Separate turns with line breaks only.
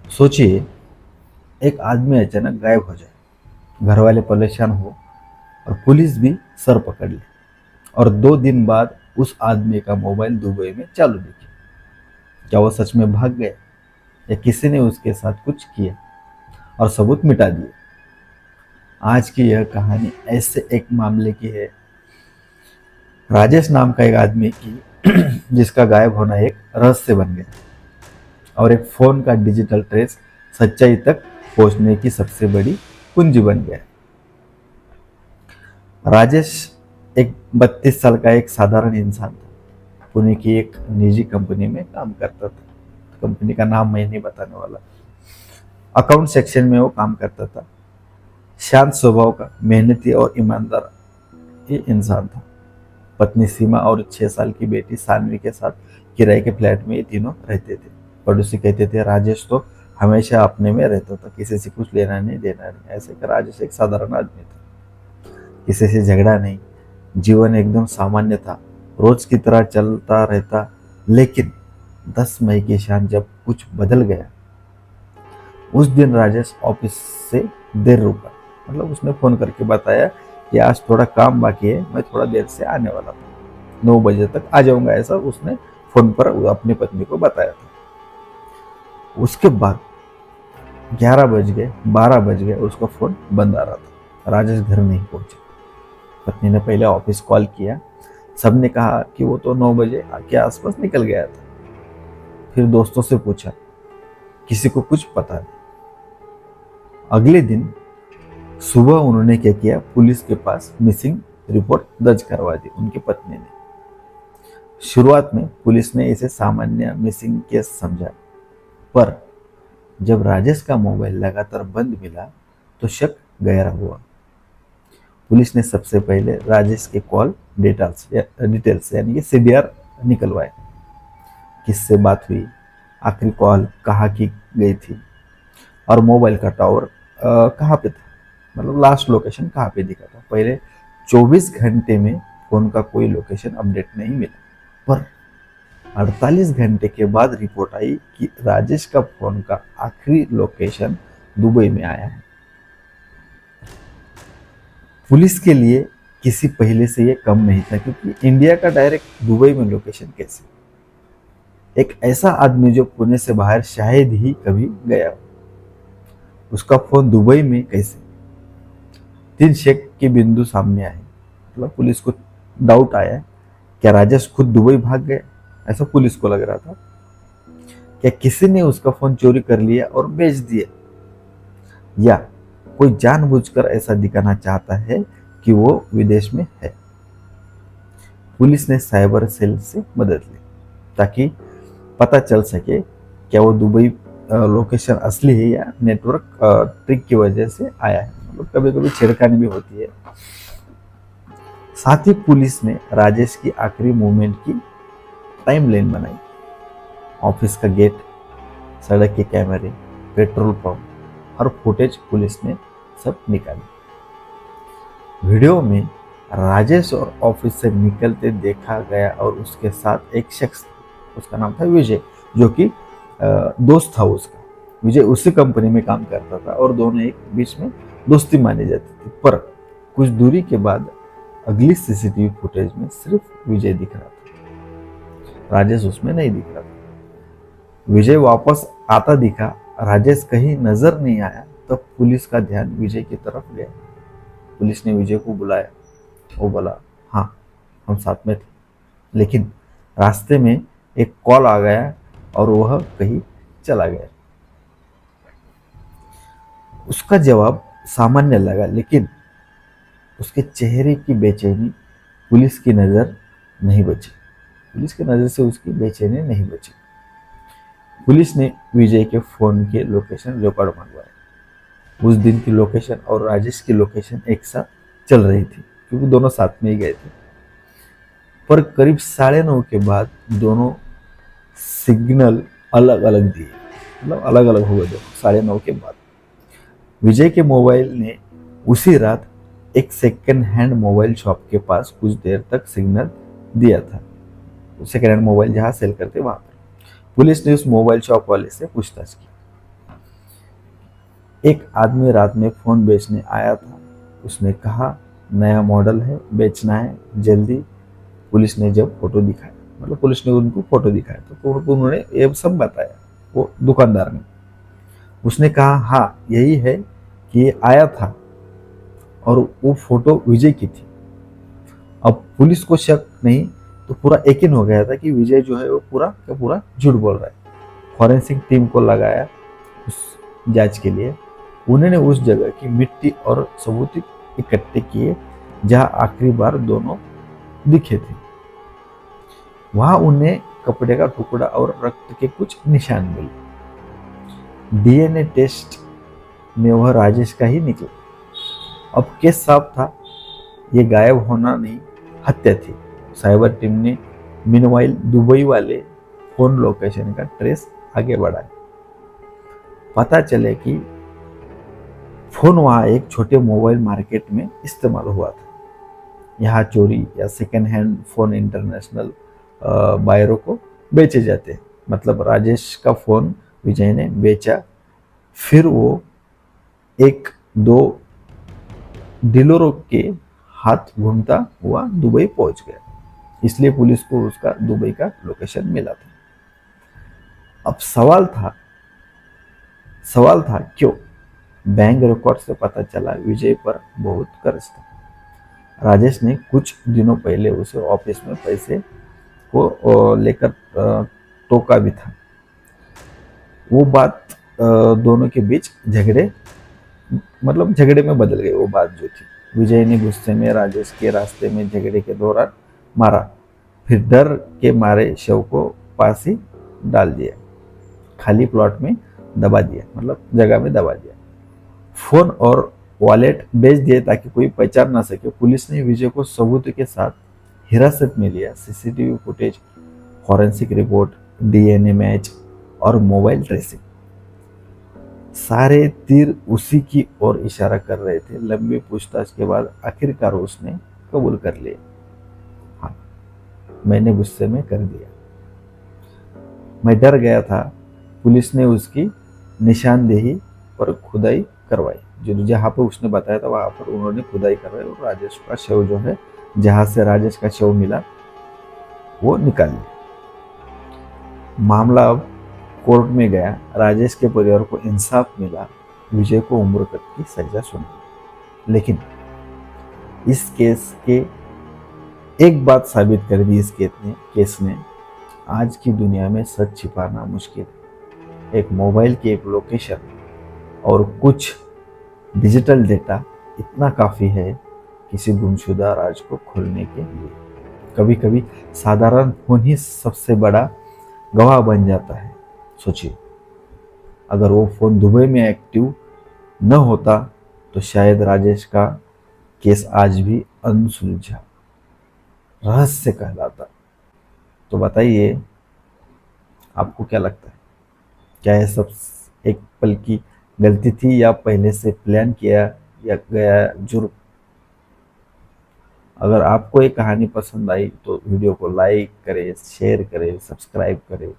सोचिए, एक आदमी अचानक गायब हो जाए, घर वाले परेशान हो और पुलिस भी सर पकड़ ले, और 2 दिन बाद उस आदमी का मोबाइल दुबई में चालू दिखे। क्या वो सच में भाग गया या किसी ने उसके साथ कुछ किया और सबूत मिटा दिए? आज की यह कहानी ऐसे एक मामले की है, राजेश नाम का एक आदमी की जिसका गायब होना एक रहस्य बन गया और एक फोन का डिजिटल ट्रेस सच्चाई तक पहुंचने की सबसे बड़ी कुंजी बन गया। राजेश एक 32 साल का एक साधारण इंसान था। पुणे की एक निजी कंपनी में काम करता था। कंपनी का नाम मैं नहीं बताने वाला। अकाउंट सेक्शन में वो काम करता था। शांत स्वभाव का, मेहनती और ईमानदार ये इंसान था। पत्नी सीमा और 6 साल की बेटी सानवी के साथ किराए के फ्लैट में ये तीनों रहते थे। पड़ोसी कहते थे राजेश तो हमेशा अपने में रहता था, किसी से कुछ लेना नहीं देना नहीं। ऐसे का राजेश एक साधारण आदमी था, किसी से झगड़ा नहीं, जीवन एकदम सामान्य था, रोज की तरह चलता रहता। लेकिन 10 मई की शाम जब कुछ बदल गया। उस दिन राजेश ऑफिस से देर रुका। मतलब उसने फोन करके बताया कि आज थोड़ा काम बाकी है, मैं थोड़ा देर से आने वाला था, 9 बजे तक आ जाऊंगा, ऐसा उसने फोन पर अपनी पत्नी को बताया था। उसके बाद 11 बज गए, 12 बज गए, उसका फोन बंद आ रहा था। राजेश घर नहीं पहुंचा। पत्नी ने पहले ऑफिस कॉल किया। सबने कहा कि वो तो 9 बजे के आसपास निकल गया था। फिर दोस्तों से पूछा, किसी को कुछ पता नहीं। अगले दिन सुबह उन्होंने क्या किया, पुलिस के पास मिसिंग रिपोर्ट दर्ज करवा दी उनकी पत्नी ने। शुरुआत में पुलिस ने इसे सामान्य मिसिंग केस समझा, पर जब राजेश का मोबाइल लगातार बंद मिला तो शक गहरा हुआ। पुलिस ने सबसे पहले राजेश के कॉल डिटेल्स यानी कि सीडीआर निकलवाए। किससे बात हुई, आखिरी कॉल कहाँ की गई थी, और मोबाइल का टावर कहाँ पे था, मतलब लास्ट लोकेशन कहाँ पे दिखा था। पहले 24 घंटे में फोन का कोई लोकेशन अपडेट नहीं मिला, पर 48 घंटे के बाद रिपोर्ट आई कि राजेश का फोन का आखिरी लोकेशन दुबई में आया है। पुलिस के लिए किसी पहले से ये कम नहीं था, क्योंकि इंडिया का डायरेक्ट दुबई में लोकेशन कैसे? एक ऐसा आदमी जो पुणे से बाहर शायद ही कभी गया हो, उसका फोन दुबई में कैसे? 3 शक के बिंदु सामने आए। मतलब पुलिस को डाउट आया, क्या राजेश खुद दुबई भाग गए? ऐसा पुलिस को लग रहा था। क्या किसी ने उसका फोन चोरी कर लिया और बेच दिया, या कोई जानबूझकर ऐसा दिखाना चाहता है कि वो विदेश में है? पुलिस ने साइबर सेल से मदद ली ताकि पता चल सके क्या वो दुबई लोकेशन असली है या नेटवर्क ट्रिक की वजह से आया है। मतलब कभी कभी छेड़खानी भी होती है। साथ ही पुलिस ने राजेश की आखिरी मूवमेंट की टाइमलाइन बनाई। ऑफिस का गेट, सड़क के कैमरे, पेट्रोल पंप और फुटेज पुलिस ने सब निकाली। वीडियो में राजेश और ऑफिस से निकलते देखा गया, और उसके साथ एक शख्स, उसका नाम था विजय, जो कि दोस्त था उसका। विजय उसी कंपनी में काम करता था और दोनों एक बीच में दोस्ती मानी जाती थी। पर कुछ दूरी के बाद अगली सीसीटीवी फुटेज में सिर्फ विजय दिख रहा था, राजेश उसमें नहीं दिख रहा था। विजय वापस आता दिखा, राजेश कहीं नजर नहीं आया। तब पुलिस का ध्यान विजय की तरफ गया। पुलिस ने विजय को बुलाया। वो बोला, हाँ हम साथ में थे, लेकिन रास्ते में एक कॉल आ गया और वह कहीं चला गया। उसका जवाब सामान्य लगा, लेकिन उसके चेहरे की बेचैनी पुलिस की नजर नहीं बची। पुलिस की नजर से उसकी बेचैनी नहीं बची। पुलिस ने विजय के फोन के लोकेशन रिकॉर्ड मंगवाए। उस दिन की लोकेशन और राजेश की लोकेशन एक साथ चल रही थी, क्योंकि दोनों साथ में ही गए थे। पर करीब 9:30 के बाद दोनों सिग्नल अलग अलग दिए, मतलब अलग अलग हुए दोनों 9:30 के बाद। विजय के मोबाइल ने उसी रात एक सेकेंड हैंड मोबाइल शॉप के पास कुछ देर तक सिग्नल दिया था। सेकेंड हैंड मोबाइल जहां सेल करते वहां पर। पुलिस ने उस मोबाइल शॉप वाले से पूछताछ की। एक आदमी रात में फ़ोन बेचने आया था। उसने कहा नया मॉडल है, बेचना है जल्दी। पुलिस ने जब फोटो दिखाया, मतलब पुलिस ने उनको फोटो दिखाया तो उन्होंने ये सब बताया। वो दुकानदार ने, उसने कहा हाँ यही है कि ये आया था और वो फोटो विजय की थी। अब पुलिस को शक नहीं तो पूरा यकीन हो गया था कि विजय जो है वो पूरा का पूरा झूठ बोल रहा है। फॉरेंसिक टीम को लगाया उस जांच के लिए। उन्होंने उस जगह की मिट्टी और सबूत इकट्ठे किए जहां आखिरी बार दोनों दिखे थे। वहां उन्हें कपड़े का टुकड़ा और रक्त के कुछ निशान मिले। डीएनए टेस्ट में वह राजेश का ही निकला। अब केस साफ था, ये गायब होना नहीं, हत्या थी। साइबर टीम ने मीनवाइल दुबई वाले फोन लोकेशन का ट्रेस आगे बढ़ाया। पता चले कि फोन वहां एक छोटे मोबाइल मार्केट में इस्तेमाल हुआ था। यहाँ चोरी या सेकेंड हैंड फोन इंटरनेशनल बायरों को बेचे जाते हैं। मतलब राजेश का फोन विजय ने बेचा, फिर वो एक दो डीलरों के हाथ घूमता हुआ दुबई पहुंच गया। इसलिए पुलिस को उसका दुबई का लोकेशन मिला था। अब सवाल था क्यों? बैंक रिकॉर्ड से पता चला विजय पर बहुत कर्ज था। राजेश ने कुछ दिनों पहले उसे ऑफिस में पैसे को लेकर टोका भी था। वो बात दोनों के बीच झगड़े में बदल गई। वो बात जो थी, विजय ने गुस्से में राजेश के रास्ते में झगड़े के दौरान मारा, फिर डर के मारे शव को पास ही डाल दिया, खाली प्लॉट में दबा दिया, मतलब जगह में दबा दिया। फोन और वॉलेट बेच दिए ताकि कोई पहचान ना सके। पुलिस ने विजय को सबूत के साथ हिरासत में लिया। CCTV footage, forensic report, DNA match और मोबाइल ट्रेसिंग, सारे तीर उसी की ओर इशारा कर रहे थे। लंबी पूछताछ के बाद आखिरकार उसने कबूल कर लिया, हाँ मैंने गुस्से में कर दिया, मैं डर गया था। पुलिस ने उसकी निशानदेही पर खुदाई करवाई। जो जहाँ पे उसने बताया था वहां पर उन्होंने खुदाई करवाई और राजेश का शव जो है, जहां से राजेश का शव मिला, वो निकाल लिया। मामला अब कोर्ट में गया। राजेश के परिवार को इंसाफ मिला। विजय को उम्र कैद की सजा सुनाई। लेकिन इस केस के एक बात साबित कर दी, इस केस ने आज की दुनिया में सच छिपाना मुश्किल है। एक मोबाइल की एक लोकेशन और कुछ डिजिटल डेटा इतना काफी है किसी गुमशुदा राज को खोलने के लिए। कभी कभी साधारण फोन ही सबसे बड़ा गवाह बन जाता है। सोचिए, अगर वो फोन दुबई में एक्टिव न होता तो शायद राजेश का केस आज भी अनसुलझा रहस्य कहलाता। तो बताइए, आपको क्या लगता है? क्या यह सब एक पल की गलती थी या पहले से प्लान किया या गया जुर्म? अगर आपको ये कहानी पसंद आई तो वीडियो को लाइक करें, शेयर करें, सब्सक्राइब करें